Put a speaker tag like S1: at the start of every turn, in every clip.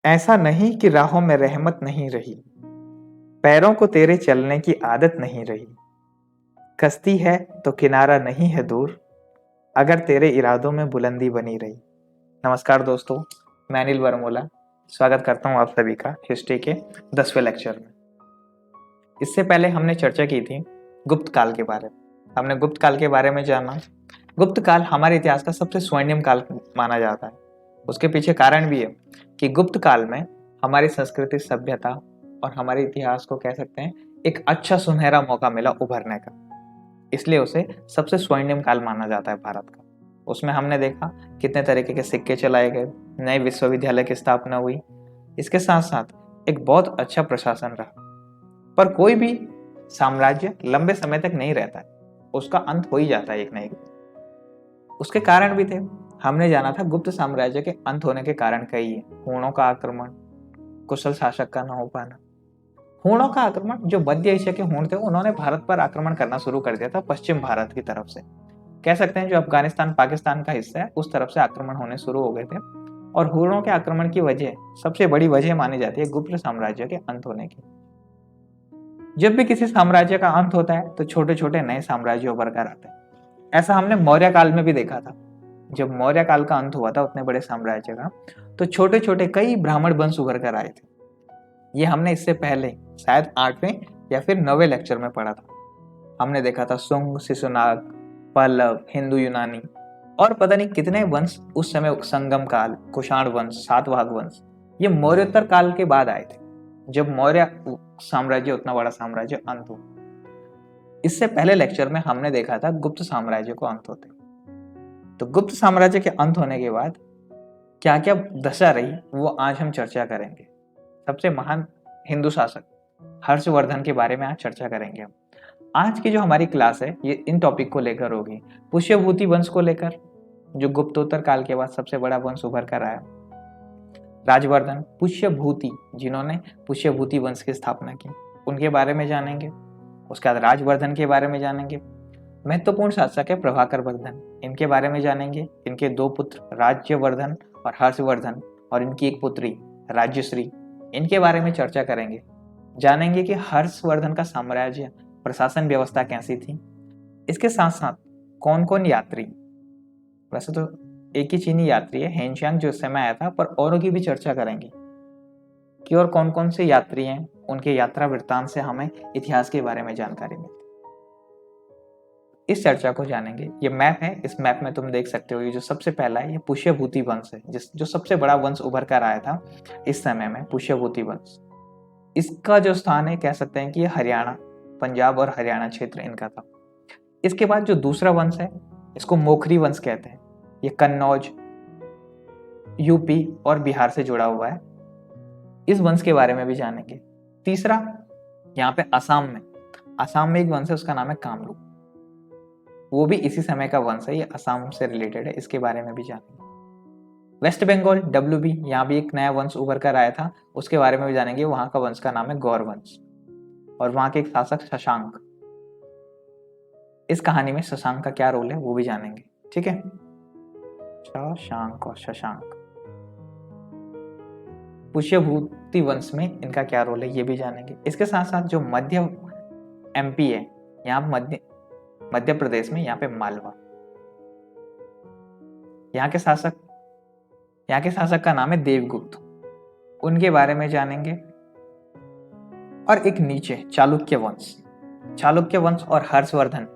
S1: ऐसा नहीं कि राहों में रहमत नहीं रही, पैरों को तेरे चलने की आदत नहीं रही। कश्ती है तो किनारा नहीं है दूर, अगर तेरे इरादों में बुलंदी बनी रही। नमस्कार दोस्तों, मैं अनिल वर्मोला स्वागत करता हूं आप सभी का हिस्ट्री के 10वें लेक्चर में। इससे पहले हमने चर्चा की थी गुप्त काल के बारे में। हमने गुप्त काल के बारे में जाना। गुप्त काल हमारे इतिहास का सबसे स्वर्णिम काल माना जाता है। उसके पीछे कारण भी है कि गुप्त काल में हमारी संस्कृति, सभ्यता और हमारे इतिहास को कह सकते हैं एक अच्छा सुनहरा मौका मिला उभरने का, इसलिए उसे सबसे स्वर्णिम काल माना जाता है भारत का। उसमें हमने देखा कितने तरीके के सिक्के चलाए गए, नए विश्वविद्यालय की स्थापना हुई, इसके साथ साथ एक बहुत अच्छा प्रशासन रहा। पर कोई भी साम्राज्य लंबे समय तक नहीं रहता है, उसका अंत हो ही जाता है एक ना एक। उसके कारण भी थे। हमने जाना था गुप्त साम्राज्य के अंत होने के कारण कई है। हूणों का आक्रमण, कुशल शासक का न हो पाना। हूणों का आक्रमण, जो मध्य एशिया के हूण थे उन्होंने भारत पर आक्रमण करना शुरू कर दिया था पश्चिम भारत की तरफ से। कह सकते हैं जो अफगानिस्तान पाकिस्तान का हिस्सा है उस तरफ से आक्रमण होने शुरू हो गए थे। और हूणों के आक्रमण की वजह, सबसे बड़ी वजह मानी जाती है गुप्त साम्राज्य के अंत होने की। जब भी किसी साम्राज्य का अंत होता है तो छोटे छोटे नए साम्राज्य उभर कर आते हैं। ऐसा हमने मौर्य काल में भी देखा था। जब मौर्य काल का अंत हुआ था उतने बड़े साम्राज्य का, तो छोटे छोटे कई ब्राह्मण वंश उभर कर आए थे। ये हमने इससे पहले शायद 8वें या फिर 9वें लेक्चर में पढ़ा था। हमने देखा था शुंग, शिशुनाग, पल्लव, हिंदू यूनानी और पता नहीं कितने वंश उस समय, संगम काल, कुषाण वंश, सातवाहन वंश, ये मौर्योत्तर काल के बाद आए थे, जब मौर्य साम्राज्य, उतना बड़ा साम्राज्य अंत हुआ। इससे पहले लेक्चर में हमने देखा था गुप्त साम्राज्य को अंत होते। तो गुप्त साम्राज्य के अंत होने के बाद क्या क्या दशा रही वो आज हम चर्चा करेंगे। सबसे महान हिंदू शासक हर्षवर्धन के बारे में आज चर्चा करेंगे हम। आज की जो हमारी क्लास है ये इन टॉपिक को लेकर होगी। पुष्यभूति वंश को लेकर, जो गुप्तोत्तर काल के बाद सबसे बड़ा वंश उभर कर आया। राजवर्धन, पुष्यभूति, जिन्होंने पुष्यभूति वंश की स्थापना की, उनके बारे में जानेंगे। उसके बाद राजवर्धन के बारे में जानेंगे। महत्वपूर्ण शासक है प्रभाकर वर्धन, इनके बारे में जानेंगे। इनके दो पुत्र राज्यवर्धन और हर्षवर्धन, और इनकी एक पुत्री राज्यश्री, इनके बारे में चर्चा करेंगे। जानेंगे कि हर्षवर्धन का साम्राज्य प्रशासन व्यवस्था कैसी थी। इसके साथ साथ कौन कौन यात्री, वैसे तो एक ही चीनी यात्री है हेनशांग जो इस समय आया था, पर औरों की भी चर्चा करेंगे कि और कौन कौन से यात्री हैं, उनके यात्रा वृत्तांत से हमें इतिहास के बारे में जानकारी मिलती। इस चर्चा को जानेंगे। ये मैप है, इस मैप में तुम देख सकते हो ये जो सबसे पहला है ये पुष्यभूति वंश है, जो सबसे बड़ा वंश उभर कर आया था इस समय में, पुष्यभूति वंश। इसका जो स्थान है कह सकते हैं कि ये हरियाणा, पंजाब और हरियाणा क्षेत्र इनका था। इसके बाद जो दूसरा वंश है इसको मोखरी वंश कहते हैं। ये कन्नौज, यूपी और बिहार से जुड़ा हुआ है। इस वंश के बारे में भी जानेंगे। तीसरा, यहाँ पे असम में एक वंश है, उसका नाम है कामरूप, वो भी इसी समय का वंश है, ये असम से रिलेटेड है, इसके बारे में भी जानेंगे। वेस्ट बंगाल, WB, यहाँ भी एक नया वंश उभर कर आया था, उसके बारे में भी जानेंगे। वहां का वंश का नाम है गौर वंश, और वहां के एक शासक शशांक। इस कहानी में शशांक का क्या रोल है वो भी जानेंगे। ठीक है, शशांक और शशांक, पुष्यभूति वंश में इनका क्या रोल है ये भी जानेंगे। इसके साथ साथ जो मध्य MP है, यहाँ मध्य प्रदेश में, यहाँ पे मालवा, यहाँ के शासक का नाम है देवगुप्त, उनके बारे में जानेंगे। और एक नीचे चालुक्य वंश और हर्षवर्धन,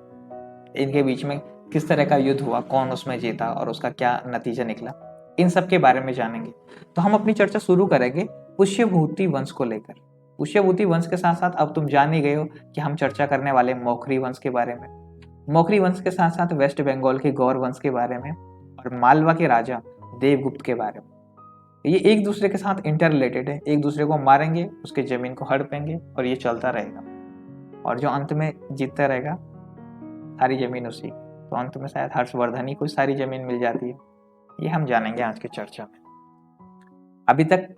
S1: इनके बीच में किस तरह का युद्ध हुआ, कौन उसमें जीता और उसका क्या नतीजा निकला, इन सब के बारे में जानेंगे। तो हम अपनी चर्चा शुरू करेंगे पुष्यभूति वंश को लेकर। पुष्यभूति वंश के साथ साथ अब तुम जान ही गए हो कि हम चर्चा करने वाले मौखरी वंश के बारे में। मौखरी वंश के साथ साथ वेस्ट बंगाल के गौर वंश के बारे में, और मालवा के राजा देवगुप्त के बारे में। ये एक दूसरे के साथ इंटर रिलेटेड है, एक दूसरे को मारेंगे, उसके जमीन को हड़पेंगे और ये चलता रहेगा, और जो अंत में जीतता रहेगा सारी जमीन उसी। तो अंत में शायद हर्षवर्धन ही को सारी जमीन मिल जाती है। ये हम जानेंगे आज की चर्चा में। अभी तक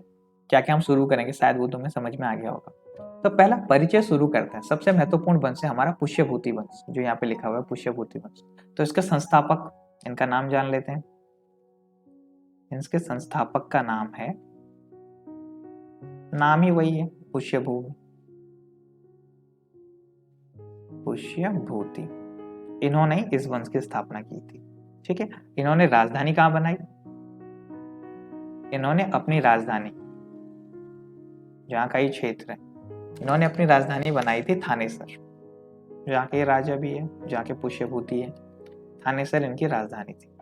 S1: क्या क्या हम शुरू करेंगे शायद वो तुम्हें समझ में आ गया होगा। तो पहला परिचय शुरू करते हैं। सबसे महत्वपूर्ण वंश है हमारा पुष्यभूति वंश, जो यहाँ पे लिखा हुआ है पुष्यभूति वंश। तो इसके संस्थापक, इनका नाम जान लेते हैं। इसके संस्थापक का नाम है नाम ही वही है, पुष्यभूमि, पुष्यभूति। इन्होंने इस वंश की स्थापना की थी। ठीक है, इन्होंने राजधानी कहां बनाई? इन्होंने अपनी राजधानी, जहां का ही क्षेत्र है, इन्होंने अपनी राजधानी बनाई थी थानेसर, जहाँ के राजा भी है, जहाँ के पुष्यभूति है। थानेसर इनकी राजधानी थी।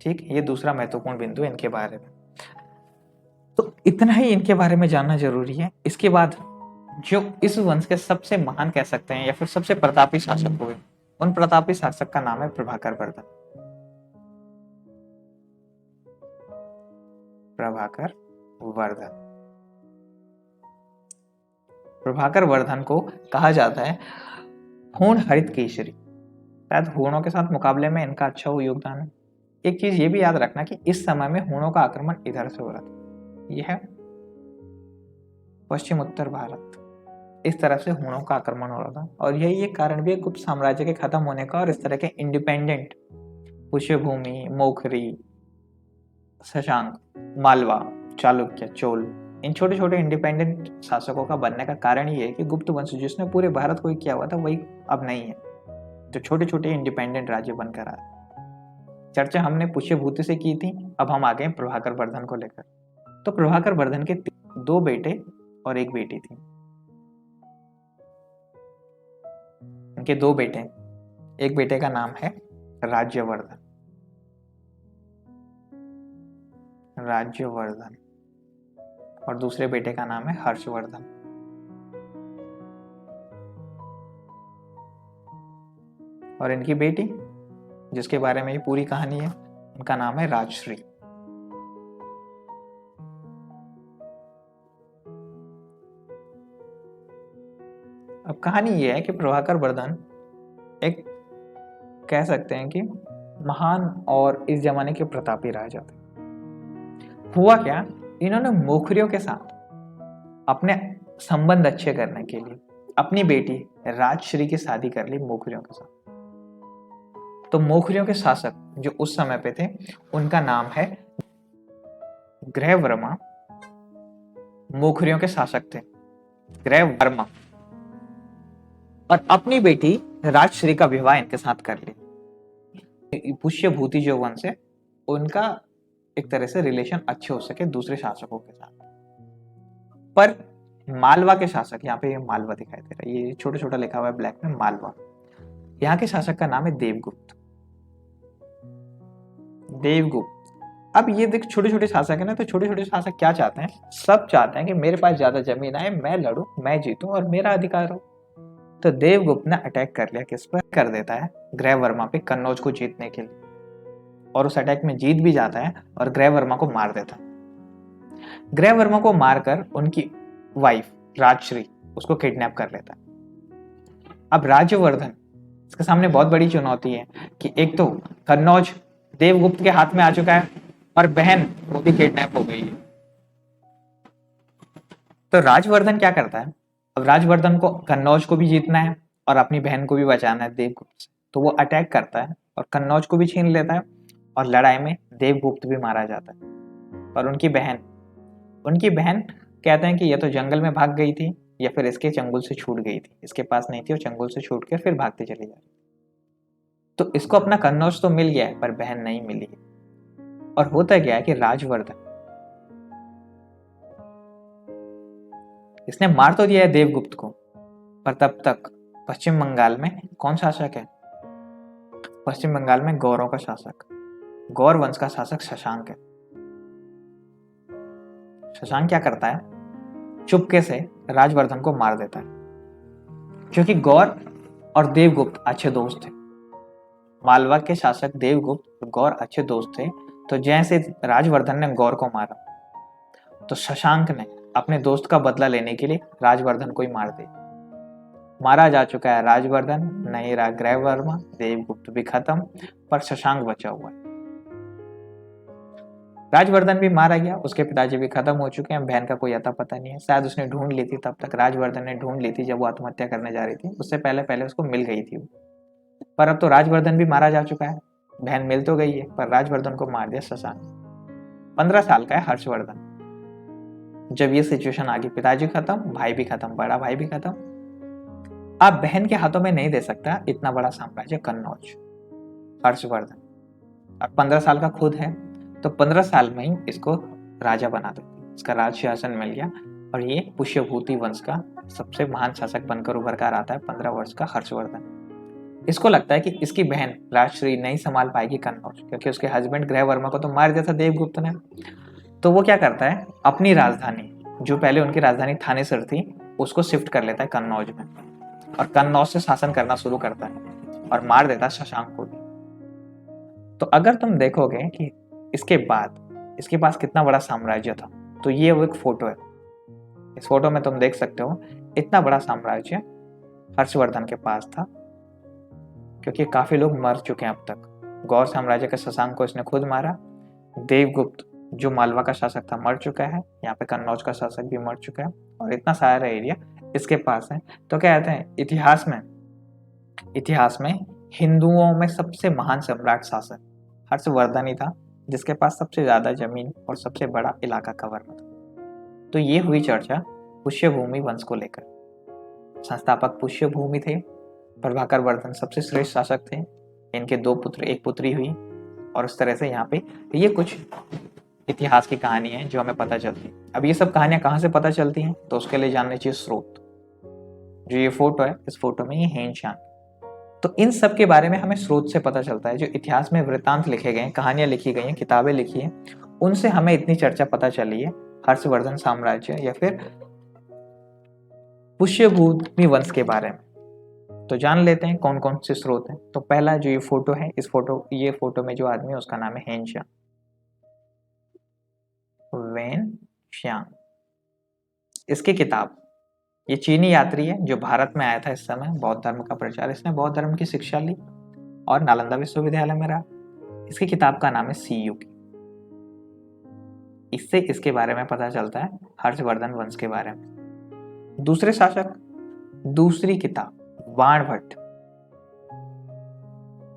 S1: ठीक, ये दूसरा महत्वपूर्ण बिंदु है इनके बारे में। तो इतना ही इनके बारे में जानना जरूरी है। इसके बाद जो इस वंश के सबसे महान कह सकते हैं या फिर सबसे प्रतापी शासक हुए, उन प्रतापी शासक का नाम है प्रभाकर वर्धन। प्रभाकर वर्धन। प्रभाकर वर्धन को कहा जाता है हूण हरित केसरी। शायद हूणों के साथ मुकाबले में इनका अच्छा योगदान है। एक चीज ये भी याद रखना कि इस समय में हूणों का आक्रमण इधर से हो रहा था, यह है पश्चिम उत्तर भारत, इस तरफ से हूणों का आक्रमण हो रहा था। और यही एक कारण भी है गुप्त साम्राज्य के खत्म होने का और इस तरह के इंडिपेंडेंट पुष्यभूमि, मोखरी, शशांक, मालवा, चालुक्य, चोल, इन छोटे छोटे इंडिपेंडेंट शासकों का बनने का कारण ये है कि गुप्त वंश जिसने पूरे भारत को किया हुआ था वही अब नहीं है, जो छोटे छोटे इंडिपेंडेंट राज्य बनकर आ रहे। चर्चा हमने पुष्यभूति से की थी, अब हम आ गए प्रभाकर वर्धन को लेकर। तो प्रभाकर वर्धन के 2 बेटे और 1 बेटी थी। उनके 2 बेटे, एक बेटे का नाम है राज्यवर्धन, राज्यवर्धन, और दूसरे बेटे का नाम है हर्षवर्धन। और इनकी बेटी, जिसके बारे में ये पूरी कहानी है, उनका नाम है राजश्री। अब कहानी ये है कि प्रभाकर वर्धन एक, कह सकते हैं कि महान और इस जमाने के प्रतापी राजा थे। हुआ क्या, इन्होंने मोखरियों के साथ अपने संबंध अच्छे करने के लिए अपनी बेटी राजश्री की शादी कर ली मोखरियों के साथ। तो मोखरियों के शासक जो उस समय पे थे, उनका नाम है ग्रहवर्मा। मोखरियों के शासक थे ग्रहवर्मा, और अपनी बेटी राजश्री का विवाह इनके साथ कर लिया। पुष्यभूति जो वंश है, उनका एक तरह से रिलेशन अच्छे हो सके दूसरे शासकों के साथ। पर मालवा के शासक, यहाँ पे ये मालवा दिखाई दे रहा है, ये छोटा छोटा लिखा हुआ है ब्लैक में, मालवा। यहाँ के शासक का नाम है देवगुप्त। देवगुप्त। अब ये देख, छोटे छोटे शासक है ना, तो छोटे छोटे शासक क्या चाहते हैं? सब चाहते हैं कि मेरे पास ज्यादा जमीन आए, मैं लड़ूं, मैं जीतूं और मेरा अधिकार हो। तो देवगुप्त ने अटैक कर लिया, किस पर कर देता है? ग्रहवर्मा पे, कन्नौज को जीतने के लिए। और उस अटैक में जीत भी जाता है और ग्रहवर्मा को मार देता है। ग्रहवर्मा को मारकर उनकी वाइफ राजश्री उसको किडनैप कर लेता है। अब राज्यवर्धन, इसके सामने बहुत बड़ी चुनौती है कि एक तो कन्नौज देवगुप्त के हाथ में आ चुका है और बहन वो भी किडनैप हो गई है। तो राजवर्धन क्या करता है? अब राजवर्धन को कन्नौज को भी जीतना है और अपनी बहन को भी बचाना है देवगुप्त से। तो वो अटैक करता है और कन्नौज को भी छीन लेता है, और लड़ाई में देवगुप्त भी मारा जाता है। और उनकी बहन कहते हैं कि ये तो जंगल में भाग गई थी या फिर इसके चंगुल से छूट गई थी, इसके पास नहीं थी और चंगुल से छूट कर फिर भागते चली जा रही। तो इसको अपना कन्नौज तो मिल गया है पर बहन नहीं मिली है। और होता क्या है कि राजवर्धन, इसने मार तो दिया है देवगुप्त को, पर तब तक पश्चिम बंगाल में कौन शासक है? पश्चिम बंगाल में गौरों का शासक, गौर वंश का शासक शशांक है। शशांक क्या करता है? चुपके से राजवर्धन को मार देता है, क्योंकि गौर और देवगुप्त अच्छे दोस्त थे। मालवा के शासक देवगुप्त और गौर अच्छे दोस्त थे। तो जैसे राजवर्धन ने गौर को मारा, तो शशांक ने अपने दोस्त का बदला लेने के लिए राजवर्धन को ही मार दिया। मारा जा चुका है राजवर्धन, नहीं रहा ग्रहवर्मा, देवगुप्त भी खत्म, पर शशांक बचा हुआ है। राजवर्धन भी मारा गया, उसके पिताजी भी खत्म हो चुके हैं, बहन का कोई अता पता नहीं है। शायद उसने ढूंढ ली थी, तब तक राजवर्धन ने ढूंढ ली थी जब वो आत्महत्या करने जा रही थी, उससे पहले पहले उसको मिल गई थी वो। पर अब तो राजवर्धन भी मारा जा चुका है, बहन मिल तो गई है पर राजवर्धन को मार दिया शशांक। 15 साल का है हर्षवर्धन। जब ये सिचुएशन आ गई, पिताजी खत्म, भाई भी खत्म, बड़ा भाई भी खत्म, अब बहन के हाथों में नहीं दे सकता इतना बड़ा साम्राज्य कन्नौज। हर्षवर्धन अब 15 साल का खुद है, तो 15 साल में ही इसको राजा बना देते, इसका राज शासन मिल गया। और ये पुष्यभूति वंश का सबसे महान शासक बनकर उभर कर आता है 15 वर्ष का हर्षवर्धन। इसको लगता है कि इसकी बहन राजश्री नहीं संभाल पाएगी कन्नौज, क्योंकि उसके हस्बैंड ग्रहवर्मा को तो मार दिया था देवगुप्त ने। तो वो क्या करता है, अपनी राजधानी, जो पहले उनकी राजधानी थानेसर थी, उसको शिफ्ट कर लेता है कन्नौज में, और कन्नौज से शासन करना शुरू करता है और मार देता है शशांक को भी। तो अगर तुम देखोगे कि इसके बाद इसके पास कितना बड़ा साम्राज्य था, तो ये वो एक फोटो है। इस फोटो में तुम देख सकते हो इतना बड़ा साम्राज्य हर्षवर्धन के पास था, क्योंकि काफी लोग मर चुके हैं अब तक। गौर साम्राज्य के शशांक को इसने खुद मारा, देवगुप्त जो मालवा का शासक था मर चुका है, यहाँ पे कन्नौज का शासक भी मर चुका है, और इतना सारा एरिया इसके पास है। तो क्या कहते हैं, इतिहास में हिंदुओं में सबसे महान सम्राट शासक हर्षवर्धन ही था, जिसके पास सबसे ज्यादा जमीन और सबसे बड़ा इलाका कवर में था। तो ये हुई चर्चा पुष्यभूमि वंश को लेकर। संस्थापक पुष्यभूमि थे, प्रभाकर वर्धन सबसे श्रेष्ठ शासक थे, इनके 2 पुत्र 1 पुत्री हुई, और उस तरह से यहाँ पे ये कुछ इतिहास की कहानी है जो हमें पता चलती है। अब ये सब कहानियां कहाँ से पता चलती हैं, तो उसके लिए जानने चाहिए स्रोत। जो ये फोटो है, इस फोटो में ये हेनशान, तो इन सब के बारे में हमें स्रोत से पता चलता है। जो इतिहास में वृत्तांत लिखे गए हैं, कहानियां लिखी गई हैं, किताबें लिखी हैं, उनसे हमें इतनी चर्चा पता चली है हर्षवर्धन साम्राज्य या फिर पुष्यभूमि वंश के बारे में। तो जान लेते हैं कौन कौन से स्रोत हैं। तो पहला जो ये फोटो है, ये फोटो में जो आदमी है उसका नाम है हेनशान, वेन श्यान। इसकी किताब, ये चीनी यात्री है जो भारत में आया था इस समय, बौद्ध धर्म का प्रचार, इसने बौद्ध धर्म की शिक्षा ली और नालंदा विश्वविद्यालय में रहा। इसकी किताब का नाम है सीयुकी। इससे इसके बारे में पता चलता है हर्षवर्धन वंश के बारे में। दूसरे शासक, दूसरी किताब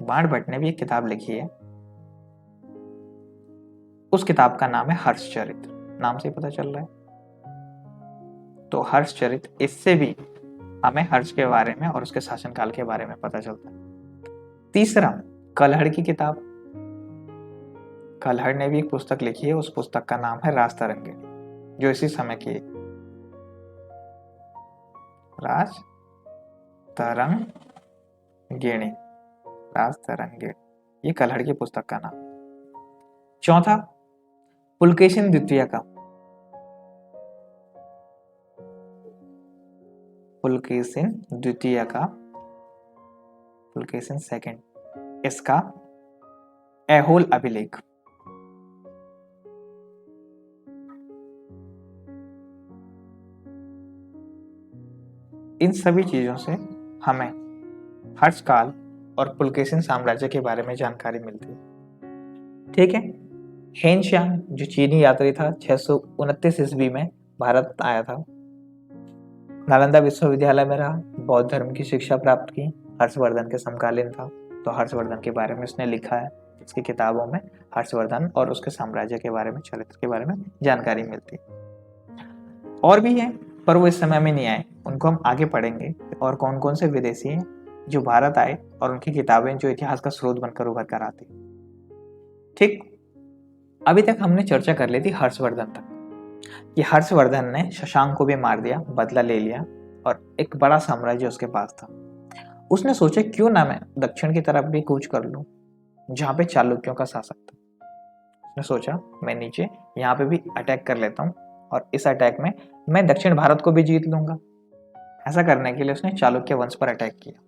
S1: बाणभट्ट ने भी एक किताब लिखी है, उस किताब का नाम है हर्षचरित्र, नाम से पता चल रहा है। तो हर्षचरित्र, इससे भी हमें हर्ष के बारे में और उसके शासनकाल के बारे में पता चलता है। तीसरा, कलहड़ की किताब, कलहड़ ने भी एक पुस्तक लिखी है, उस पुस्तक का नाम है राज तरंगिणी, जो इसी समय की राज तरंगिणी, ये कलहड़ की पुस्तक का नाम। चौथा, पुलकेशिन द्वितीय का, पुलकेशिन सेकंड, इसका ऐहोल अभिलेख। इन सभी चीजों से हमें हर्षकाल और पुलकेशिन साम्राज्य के बारे में जानकारी मिलती है। ठीक है, हेनशान जो चीनी यात्री था, 629 ईस्वी में भारत आया था, नालंदा विश्वविद्यालय में रहा, बौद्ध धर्म की शिक्षा प्राप्त की, हर्षवर्धन के समकालीन था। तो हर्षवर्धन के बारे में उसने लिखा है, इसकी किताबों में हर्षवर्धन और उसके साम्राज्य के बारे में, चरित्र के बारे में जानकारी मिलती है। और भी है, पर वो इस समय में नहीं आए, उनको हम आगे पढ़ेंगे। और कौन कौन से विदेशी हैं जो भारत आए और उनकी किताबें जो इतिहास का स्रोत बनकर उभर कर आती। ठीक, अभी तक हमने चर्चा कर ली थी हर्षवर्धन तक, कि हर्षवर्धन ने शशांक को भी मार दिया, बदला ले लिया, और एक बड़ा साम्राज्य उसके पास था। उसने सोचा क्यों ना मैं दक्षिण की तरफ भी कूच कर लूं, जहां पे चालुक्यों का शासक था। उसने सोचा मैं नीचे यहाँ पे भी अटैक कर लेता हूँ, और इस अटैक में मैं दक्षिण भारत को भी जीत लूंगा। ऐसा करने के लिए उसने चालुक्य वंश पर अटैक किया,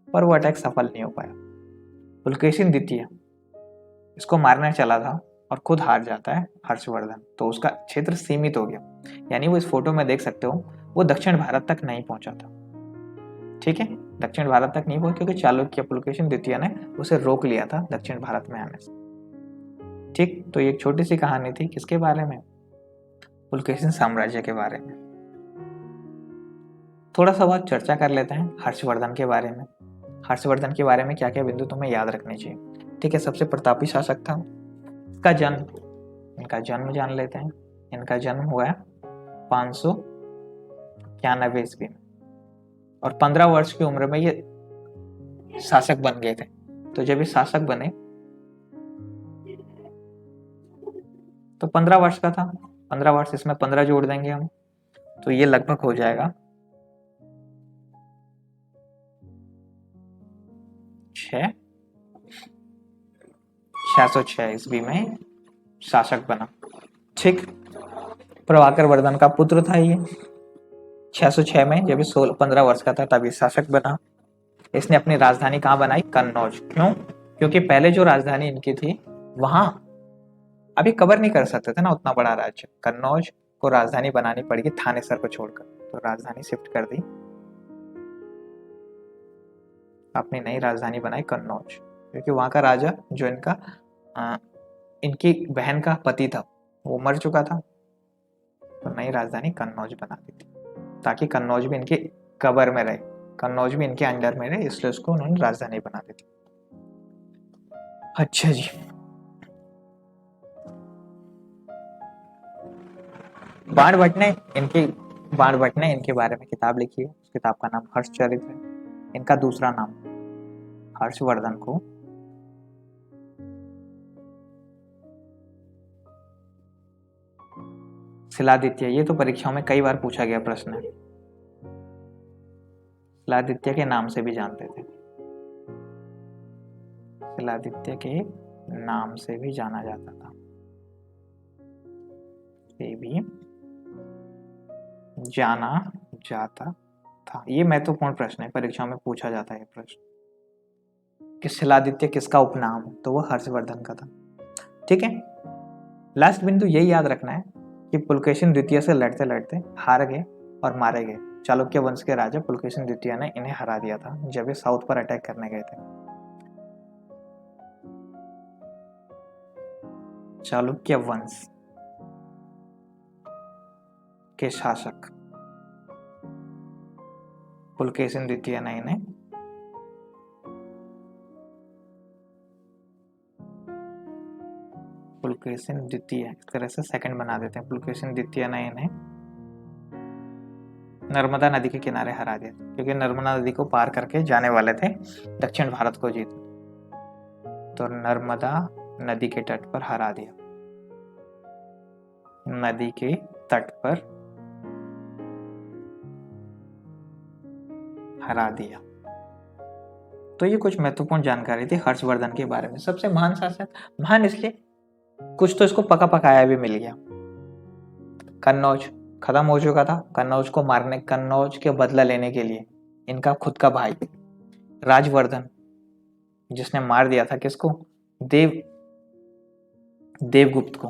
S1: पर वो अटैक सफल नहीं हो पाया। पुलकेशिन द्वितीय इसको मारने चला था और खुद हार जाता है हर्षवर्धन, तो उसका क्षेत्र सीमित हो गया। यानी वो इस फोटो में देख सकते हो, वो दक्षिण भारत तक नहीं पहुंचा था। ठीक है, दक्षिण भारत तक नहीं पहुंचा क्योंकि चालुक्य पुलकेशिन द्वितीय ने उसे रोक लिया था दक्षिण भारत में आने से। ठीक, तो ये एक छोटी सी कहानी थी किसके बारे में, पुलकेशिन साम्राज्य के बारे में। थोड़ा सा बहुत चर्चा कर लेते हैं हर्षवर्धन के बारे में। हर्षवर्धन के बारे में क्या क्या बिंदु तुम्हें याद रखने चाहिए। ठीक है, सबसे प्रतापी शासक था। इसका जन्म इनका जन्म जान लेते हैं। इनका जन्म हुआ है 591 ईस्वी में और 15 वर्ष की उम्र में ये शासक बन गए थे। तो जब ये शासक बने तो 15 वर्ष का था, 15 वर्ष, इसमें 15 जोड़ देंगे हम, तो ये लगभग हो जाएगा 606 ईस्वी में शासक बना। ठीक, प्रभाकर वर्धन का पुत्र था ये। 606 में जब ये 15 वर्ष का था तब ये शासक बना। इसने अपनी राजधानी कहाँ बनाई? कन्नौज। क्यों? क्योंकि पहले जो राजधानी इनकी थी वहां अभी कवर नहीं कर सकते थे ना उतना बड़ा राज्य। कन्नौज को राजधानी बनानी पड़ेगी थानेसर को छोड़कर, तो राजधानी शिफ्ट कर दी, अपनी नई राजधानी बनाई कन्नौज। क्योंकि वहां का राजा जो इनकी बहन का पति था वो मर चुका था, तो नई राजधानी कन्नौज बना दी थी ताकि कन्नौज भी इनके कबर में रहे, कन्नौज भी इनके अंडर में रहे, इसलिए उसको उन्होंने राजधानी बना दी थी। अच्छा जी, बाणभट्ट ने इनके बारे में किताब लिखी है। उस किताब का नाम हर्षचरित है। इनका दूसरा नाम हर्षवर्धन को शिलादित्य, ये तो परीक्षाओं में कई बार पूछा गया प्रश्न है, शिलादित्य के नाम से भी जानते थे, शिलादित्य के नाम से भी जाना जाता था, ये भी जाना जाता था। ये महत्वपूर्ण प्रश्न है, परीक्षाओं में पूछा जाता है प्रश्न कि शिलादित्य किसका उपनाम, तो वो हर्षवर्धन का था। ठीक है, लास्ट बिंदु यही याद रखना है कि पुलकेशिन द्वितीय से लड़ते लड़ते हार गए और मारे गए। चालुक्य वंश के राजा पुलकेशिन द्वितीय ने इन्हें हरा दिया था जब ये साउथ पर अटैक करने गए थे। चालुक्य वंश के शासक पुलकेशिन द्वितीय ने इन्हें पुलकेशिन द्वितीय, इस तरह से सेकंड बना देते हैं, पुलकेशिन द्वितीय ने इन्हें नर्मदा नदी के किनारे हरा दिया, क्योंकि नर्मदा नदी को पार करके जाने वाले थे दक्षिण भारत को जीत, तो नर्मदा नदी के तट पर हरा दिया, नदी के तट पर हरा दिया। तो ये कुछ महत्वपूर्ण जानकारी थी हर्षवर्धन के बारे में। सबसे महान शासक, महान इसलिए कुछ तो इसको पका पकाया भी मिल गया। कन्नौज खत्म हो चुका था, कन्नौज के बदला लेने के लिए इनका खुद का भाई राजवर्धन, जिसने मार दिया था किसको? देवगुप्त को,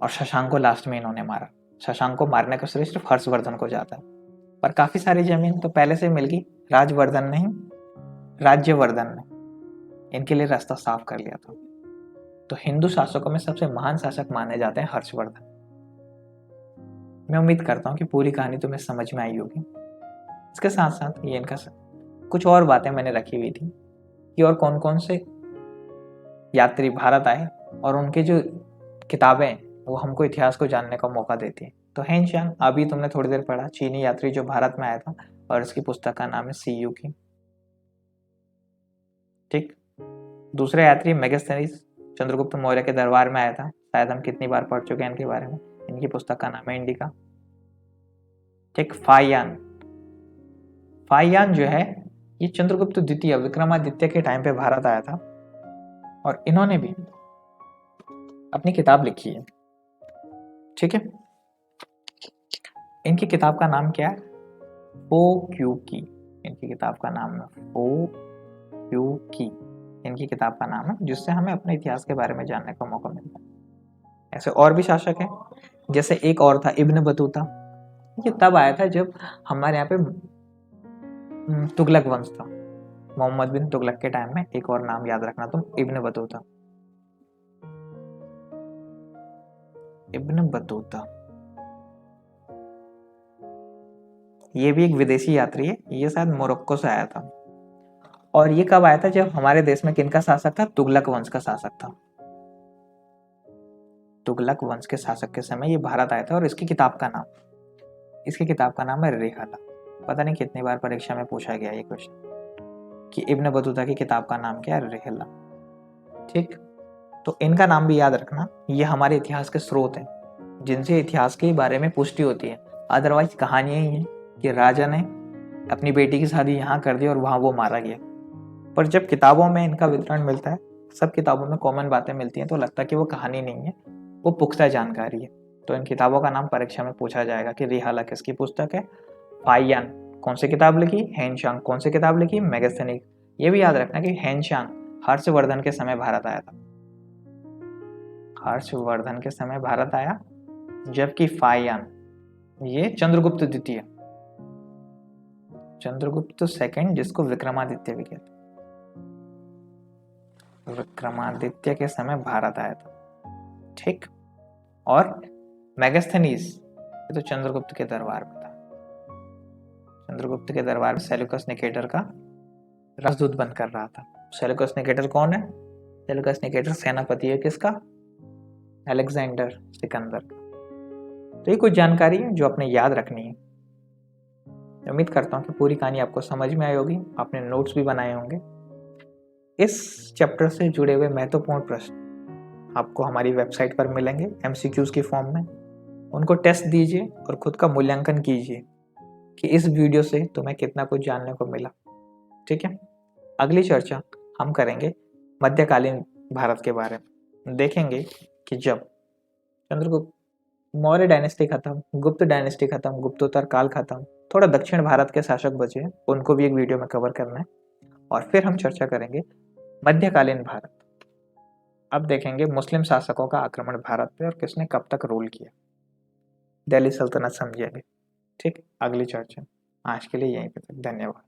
S1: और शशांक को लास्ट में इन्होंने मारा। शशांक को मारने का श्रेय सिर्फ हर्षवर्धन को जाता है, पर काफी सारी जमीन तो पहले से मिल गई। राज्यवर्धन ने इनके लिए रास्ता साफ कर लिया था। तो हिंदू शासकों में सबसे महान शासक माने जाते हैं हर्षवर्धन। मैं उम्मीद करता हूँ कि पूरी कहानी तुम्हें समझ में आई होगी। इसके साथ साथ ये इनका कुछ और बातें मैंने रखी हुई थी कि और कौन कौन से यात्री भारत आए और उनके जो किताबें वो हमको इतिहास को जानने का मौका देती है। तो हेनचांग, अभी तुमने थोड़ी देर पढ़ा, चीनी यात्री जो भारत में आया था, और इसकी पुस्तक का नाम है सीयू की। ठीक, दूसरे यात्री मेगास्थनीज चंद्रगुप्त मौर्य के दरबार में आया था, शायद हम कितनी बार पढ़ चुके हैं इनके बारे में, इनकी पुस्तक का नाम है इंडिका। ठीक, फाहियान जो है ये चंद्रगुप्त द्वितीय विक्रमादित्य के टाइम पे भारत आया था और इन्होंने भी अपनी किताब लिखी है। ठीक है, इनकी किताब का नाम क्या है? फो क्यू की, इनकी किताब का नाम है फो क्यू की, इनकी किताब का नाम है, जिससे हमें अपने इतिहास के बारे में जानने का मौका मिलता है। ऐसे और भी शासक हैं, जैसे एक और था इब्न बतूता। ये तब आया था जब हमारे यहाँ पे तुगलक वंश था, मोहम्मद बिन तुगलक के टाइम में। एक और नाम याद रखना तुम, इब्न बतूता। इब्न बतूता ये भी एक विदेशी यात्री है, ये शायद मोरक्को से आया था। और ये कब आया था? जब हमारे देश में किनका शासक था? तुगलक वंश का शासक था। तुगलक वंश के शासक के समय ये भारत आया था। और इसकी किताब का नाम है रिहाला। पता नहीं कितनी बार परीक्षा में पूछा गया ये क्वेश्चन कि इब्न बतूता की किताब का नाम क्या है, रिहाला। ठीक, तो इनका नाम भी याद रखना। ये हमारे इतिहास के स्रोत हैं जिनसे इतिहास के बारे में पुष्टि होती है। अदरवाइज कहानियां ही हैं कि राजा ने अपनी बेटी की शादी यहाँ कर दी और वहाँ वो मारा गया। पर जब किताबों में इनका विवरण मिलता है, सब किताबों में कॉमन बातें मिलती हैं, तो लगता है कि वो कहानी नहीं है, वो पुख्ता जानकारी है। तो इन किताबों का नाम परीक्षा में पूछा जाएगा कि रिहाला किसकी पुस्तक है। फाइयान कौन सी किताब लिखी, हेनशांग कौन सी किताब लिखी, मेगास्थनीज। ये भी याद रखना कि हेनशांग हर्षवर्धन के समय भारत आया था, हर्षवर्धन के समय भारत आया, जबकि फाइयान ये चंद्रगुप्त द्वितीय, चंद्रगुप्त सेकंड जिसको विक्रमादित्य भी कहते हैं, विक्रमादित्य के समय भारत आया था। ठीक, और मेगास्थनीज ये तो चंद्रगुप्त के दरबार में था। चंद्रगुप्त के दरबार में सेल्यूकस निकेटर का राजदूत बनकर रहा था। सेल्यूकस निकेटर कौन है? सेल्यूकस निकेटर सेनापति है किसका? अलेक्जेंडर सिकंदर का। तो ये कुछ जानकारी है जो आपने याद रखनी है। उम्मीद करता हूँ कि पूरी कहानी आपको समझ में आई होगी, आपने नोट्स भी बनाए होंगे। इस चैप्टर से जुड़े हुए महत्वपूर्ण प्रश्न आपको हमारी वेबसाइट पर मिलेंगे MCQs की फॉर्म में। उनको टेस्ट दीजिए और खुद का मूल्यांकन कीजिए कि इस वीडियो से तुम्हें कितना कुछ जानने को मिला। ठीक है, अगली चर्चा हम करेंगे मध्यकालीन भारत के बारे में। देखेंगे कि जब चंद्रगुप्त मौर्य डायनेस्टी खत्म, गुप्त डायनेस्टी खत्म, गुप्तोत्तर काल खत्म, थोड़ा दक्षिण भारत के शासक बचे हैं, उनको भी एक वीडियो में कवर करना है। और फिर हम चर्चा करेंगे मध्यकालीन भारत। अब देखेंगे मुस्लिम शासकों का आक्रमण भारत पे और किसने कब तक रूल किया, दिल्ली सल्तनत समझेंगे। ठीक, अगली चर्चा। आज के लिए यहीं पे तक, धन्यवाद।